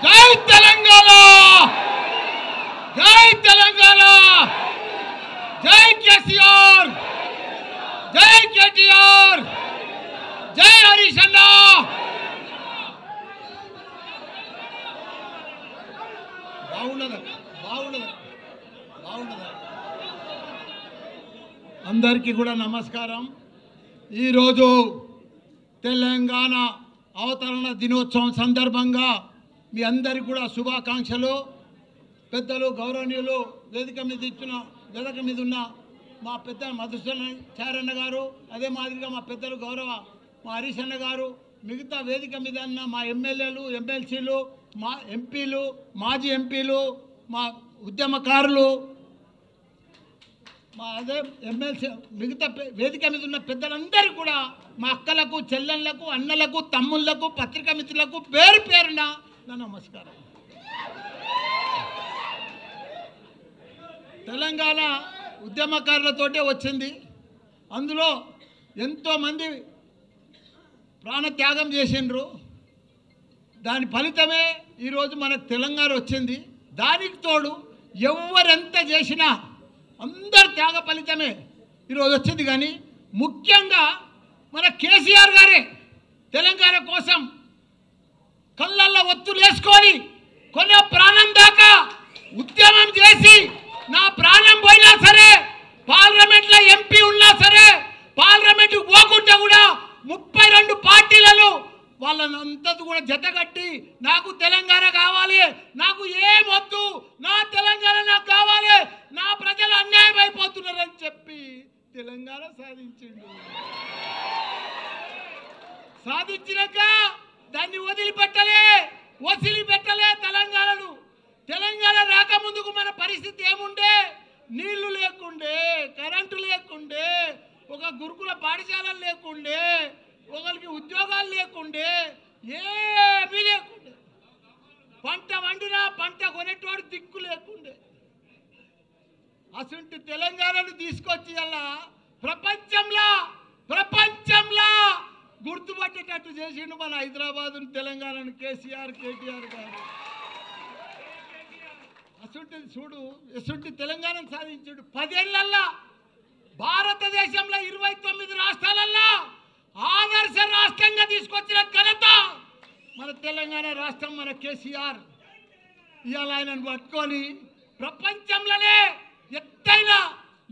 జై తెలంగాణ, జై తెలంగాణ, జై కేసీఆర్, జై కేటీఆర్, జై హరీష్ అన్న. అందరికీ కూడా నమస్కారం. ఈరోజు తెలంగాణ అవతరణ దినోత్సవం సందర్భంగా మీ అందరికీ కూడా శుభాకాంక్షలు. పెద్దలు గౌరవనీయులు వేదిక మీద ఉన్న మా పెద్ద మధుసూదనాచార్య గారు, అదే మాదిరిగా మా పెద్దలు గౌరవ మా హరీష్ అన్న గారు, మిగతా వేదిక మీద ఉన్న మా ఎమ్మెల్యేలు, ఎమ్మెల్సీలు, మా ఎంపీలు, మాజీ ఎంపీలు, మా ఉద్యమకారులు, మా అదే ఎమ్మెల్సీ, మిగతా వేదిక మీద ఉన్న పెద్దలందరూ కూడా మా అక్కలకు, చెల్లెళ్లకు, అన్నలకు, తమ్ముళ్లకు, పత్రికా మిత్రులకు పేరు పేరున నా నమస్కారం. తెలంగాణ ఉద్యమకారులతోటే వచ్చింది. అందులో ఎంతోమంది ప్రాణత్యాగం చేసిండ్రు. దాని ఫలితమే ఈరోజు మనకు తెలంగాణ వచ్చింది. దానికి తోడు ఎవరెంత చేసినా అందరు త్యాగ ఫలితమే ఈరోజు వచ్చింది. కానీ ముఖ్యంగా మన కేసీఆర్ గారే తెలంగాణ కోసం కళ్ళల్లో ఒత్తులు వేసుకొని కొన్న ప్రాణం దాకా ఉద్యమం చేసి, నా ప్రాణం పోయినా సరే, పార్లమెంట్లో ఎంపీ ఉన్నా సరే, పార్లమెంట్కి పోకుండా కూడా 32 పార్టీలను వాళ్ళనంతా కూడా జతగట్టి నాకు తెలంగాణ కావాలి, నాకు ఏమొద్దు, నా తెలంగాణ నాకు కావాలి, నా ప్రజలు అన్యాయం అయిపోతున్నారని చెప్పి తెలంగాణ సాధించినాక దాన్ని వదిలిపెట్టలే తెలంగాణను. తెలంగాణ రాకముందుకు మన పరిస్థితి ఏముండే? నీళ్లు లేకుండే, కరెంటు లేకుండే, ఒక గురుకుల పాఠశాలలు లేకుండే, ఒకరికి ఉద్యోగాలు లేకుండే, ఏమీ లేకుండే, పంట వండినా పంట కొనేటోడు దిక్కు లేకుండే. అసలు తెలంగాణను తీసుకొచ్చి అలా ప్రపంచంలో గుర్తుపట్టేటట్టు చేసిండు మన హైదరాబాద్ తెలంగాణను కేసీఆర్, కేటీఆర్ గారు. అసలు తెలంగాణను సాధించాడు 10 ఏళ్లల్లో. భారతదేశంలో 29 రాష్ట్రాలల్లో ఆదర్శ రాష్ట్రంగా తీసుకొచ్చిన ఘనత మన తెలంగాణ రాష్ట్రం, మన కేసీఆర్. ఇవాళ ఆయనను పట్టుకొని ప్రపంచంలోనే ఎత్తైన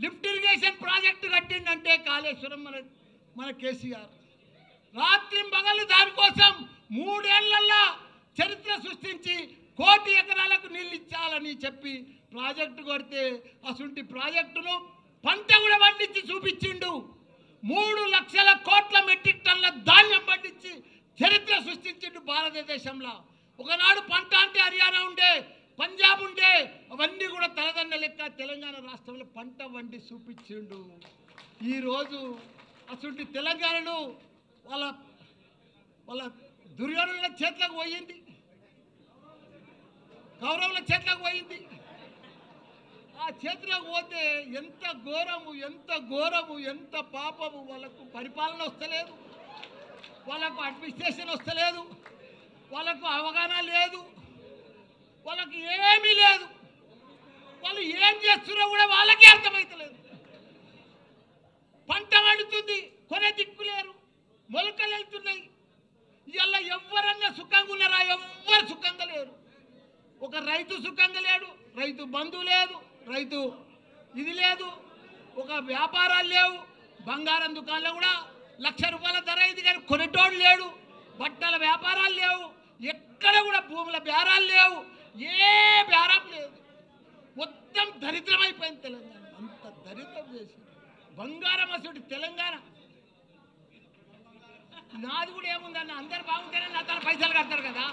లిఫ్ట్ ఇరిగేషన్ ప్రాజెక్టు కట్టిందంటే కాళేశ్వరం మన కేసీఆర్. రాత్రి పగలు దానికోసం 3 ఏళ్లలో చరిత్ర సృష్టించి 1 కోటి ఎకరాలకు నీళ్ళు ఇచ్చాలని చెప్పి ప్రాజెక్టు కొడితే అసలు ప్రాజెక్టును పంట కూడా పండించి చూపించిండు. 3 లక్షల కోట్ల మెట్రిక్ టన్నుల ధాన్యం పండించి చరిత్ర సృష్టించిండు భారతదేశంలో. ఒకనాడు పంట అంటే హర్యానా ఉండే, పంజాబ్ ఉండే, అవన్నీ కూడా తలదన్న లెక్క తెలంగాణ రాష్ట్రంలో పంట వండి చూపించిండు. ఈరోజు అసలు తెలంగాణను వాళ్ళ దుర్యోధనుల చేతులకు పోయింది, కౌరవుల చేతులకు పోయింది. ఆ చేతులకు పోతే ఎంత ఘోరము, ఎంత పాపము. వాళ్ళకు పరిపాలన వస్తలేదు, వాళ్ళకు అడ్మినిస్ట్రేషన్ వస్తలేదు, వాళ్ళకు అవగాహన లేదు, వాళ్ళకి ఏమీ లేదు. వాళ్ళు ఏం చేస్తున్నారో కూడా వాళ్ళకే అర్థమవుతలేదు. పంట వండుతుంది, కొనే దిక్కు లేరు, మొలకలు వెళ్తున్నాయి. ఇవాళ ఎవరన్నా సుఖంగా ఉన్నారా? ఎవ్వరు సుఖంగా లేరు. ఒక రైతు సుఖంగా లేడు, రైతు బంధువు లేదు, రైతు ఇది లేదు, ఒక వ్యాపారాలు లేవు. బంగారం దుకాణంలో కూడా 1,00,000 రూపాయల ధర ఇది కానీ కొనేటోడు లేడు. బట్టల వ్యాపారాలు లేవు, ఎక్కడ కూడా భూముల బేరాలు లేవు, ఏ బేరం లేదు. మొత్తం దరిద్రం అయిపోయింది తెలంగాణ. అంత దరిద్రం చేసి బంగారం అసలు తెలంగాణ. నాది కూడా ఏముందన్న, అందరు బాగుంటేనే నా తన పైసలు కడతారు కదా.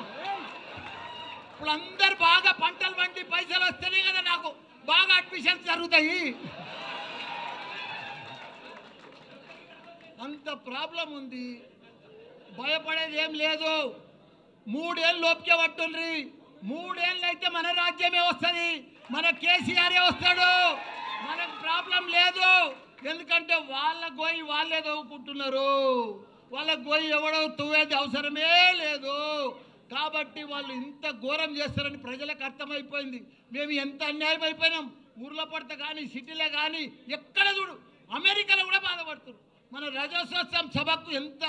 ఇప్పుడు అందరు బాగా పంటలు పండి పైసలు వస్తేనే కదా నాకు బాగా అడ్మిషన్స్ జరుగుతాయి. అంత ప్రాబ్లం ఉంది. భయపడేది ఏం లేదు. 3 ఏళ్ళు లోపుకే పట్టుండ్రి. 3 ఏళ్ళు అయితే మన రాజ్యమే వస్తుంది, మన కేసీఆరే వస్తాడు. మనకు ప్రాబ్లం లేదు. ఎందుకంటే వాళ్ళ గోయి వాళ్ళే తవ్వుకుంటున్నారు. వాళ్ళ గోయి ఎవడో తవ్వేది అవసరమే లేదు. కాబట్టి కాబట్టి వాళ్ళు ఇంత ఘోరం చేస్తారని ప్రజలకు అర్థమైపోయింది. మేము ఎంత అన్యాయం అయిపోయినాం. ఊర్లో పడతా కానీ సిటీలో కానీ ఎక్కడ చూడు, అమెరికాలో కూడా బాధపడుతున్నారు. మన రజోత్సవం సభకు ఎంత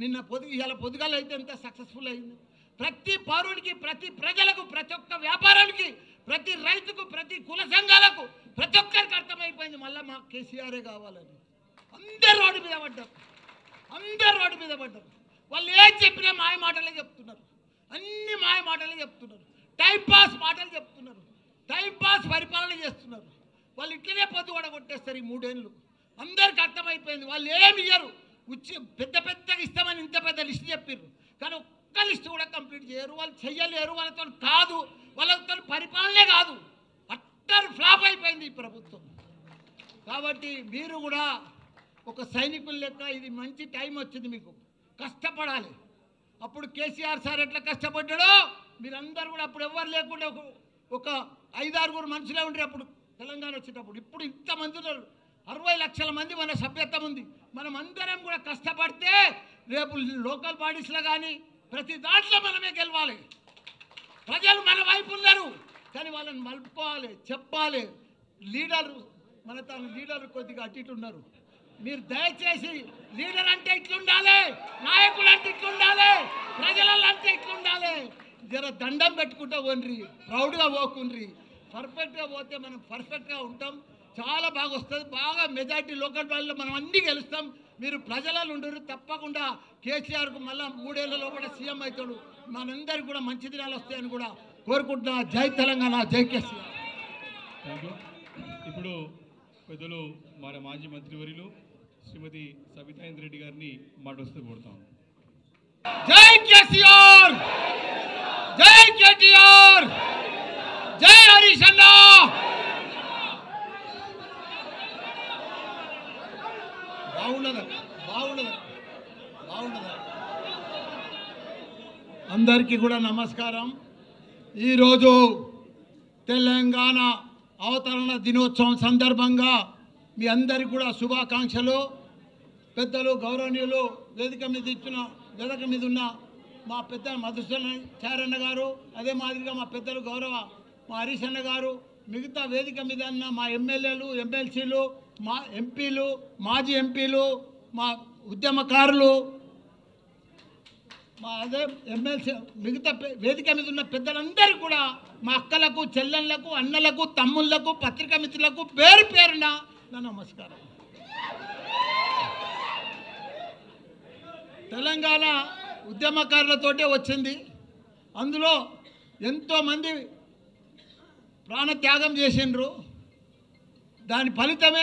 నిన్న ఇలా పొద్దుగాల అయితే ఎంత సక్సెస్ఫుల్ అయింది. ప్రతి పౌరుడికి, ప్రతి ప్రజలకు, ప్రతి ఒక్క వ్యాపారానికి, ప్రతి రైతుకు, ప్రతి కుల సంఘాలకు, ప్రతి ఒక్కరికి అర్థమైపోయింది మళ్ళీ మా కేసీఆరే కావాలని. అందరు రోడ్డు మీద పడ్డారు, అందరు రోడ్డు మీద పడ్డారు. వాళ్ళు ఏం చెప్పినా మాయ మాటలే చెప్తున్నారు, అన్ని మాయ మాటలే చెప్తున్నారు, టైంపాస్ మాటలు చెప్తున్నారు, టైంపాస్ పరిపాలన చేస్తున్నారు. వాళ్ళు ఇట్లనే పొద్దు కూడా కొట్టేస్తారు ఈ 3 ఏళ్ళు. అందరికి అర్థమైపోయింది. వాళ్ళు ఏమి ఇయ్యరు, పెద్ద పెద్దగా ఇస్తామని ఇంత పెద్ద లిస్ట్ చెప్పారు, కానీ ఒక్క లిస్ట్ కూడా కంప్లీట్ చేయరు. వాళ్ళు చెయ్యలేరు, వాళ్ళతో కాదు, వాళ్ళతో పరిపాలనే కాదు. అట్టర్ ఫ్లాప్ అయిపోయింది ఈ ప్రభుత్వం. కాబట్టి మీరు కూడా ఒక సైనికుల లెక్క ఇది మంచి టైం వచ్చింది, మీకు కష్టపడాలి. అప్పుడు కేసీఆర్ సార్ ఎట్లా కష్టపడ్డాడో మీరందరూ కూడా అప్పుడు ఎవ్వరు లేకుండా ఒక 5-6 మనుషులే ఉండరు అప్పుడు తెలంగాణ వచ్చేటప్పుడు. ఇప్పుడు ఇంతమంది ఉన్నారు, 60 లక్షల మంది మన సభ్యత్వం ఉంది. మనం అందరం కూడా కష్టపడితే రేపు లోకల్ బాడీస్లో కానీ ప్రతి దాంట్లో మనమే గెలవాలి. ప్రజలు మన వైపు ఉన్నారు, కానీ వాళ్ళని మలుపుకోవాలి, చెప్పాలి. లీడర్ మన తన లీడర్ కొద్దిగా అటు ఇటు ఉన్నారు. మీరు దయచేసి లీడర్ అంటే ఇట్లుండాలి, నాయకుడు అంటే ఇట్లుండాలి, ప్రజలలో అంటే ఇట్లుండాలి. జర దండం పెట్టుకుంటూ పోండ్రి, ప్రౌడ్గా పోకుండ్రి. పర్ఫెక్ట్గా పోతే మనం పర్ఫెక్ట్గా ఉంటాం, చాలా బాగా వస్తుంది. బాగా మెజార్టీ లోకల్ బాడీలో మనం అన్నీ గెలుస్తాం. మీరు ప్రజలలో ఉండరు. తప్పకుండా కేసీఆర్కు మళ్ళీ 3 ఏళ్లలో కూడా సీఎం అవుతాడు. మనందరికీ కూడా మంచి దినాలు వస్తాయని కూడా కోరుకుంటున్నా. జై తెలంగాణ, జై కేసీఆర్. ఇప్పుడు పెద్దలు మన మాజీ మంత్రివర్యులు శ్రీమతి సబితాయింద్ర రెడ్డి గారిని మాట్లాడుతూ కోరుతాం. జై కేసీఆర్, జై కేటీఆర్, జై హరీష్ అన్న. బాగుండదా? అందరికీ కూడా నమస్కారం. ఈరోజు తెలంగాణ అవతరణ దినోత్సవం సందర్భంగా మీ అందరికీ కూడా శుభాకాంక్షలు. పెద్దలు గౌరవనీయులు వేదిక మీద ఉన్న మా పెద్ద మధుసూదనాచార్య గారు, అదే మాదిరిగా మా పెద్దలు గౌరవ మా హరీష్ అన్న గారు, మిగతా వేదిక మీద ఉన్న మా ఎమ్మెల్యేలు, ఎమ్మెల్సీలు, మా ఎంపీలు, మాజీ ఎంపీలు, మా ఉద్యమకారులు, మా అదే ఎమ్మెల్సీ, మిగతా వేదిక మీద ఉన్న పెద్దలందరూ కూడా మా అక్కలకు, చెల్లెళ్లకు, అన్నలకు, తమ్ముళ్లకు, పత్రికా మిత్రులకు పేరు పేరున నా నమస్కారం. తెలంగాణ ఉద్యమకారులతోటే వచ్చింది. అందులో ఎంతోమంది ప్రాణత్యాగం చేసిండ్రు. దాని ఫలితమే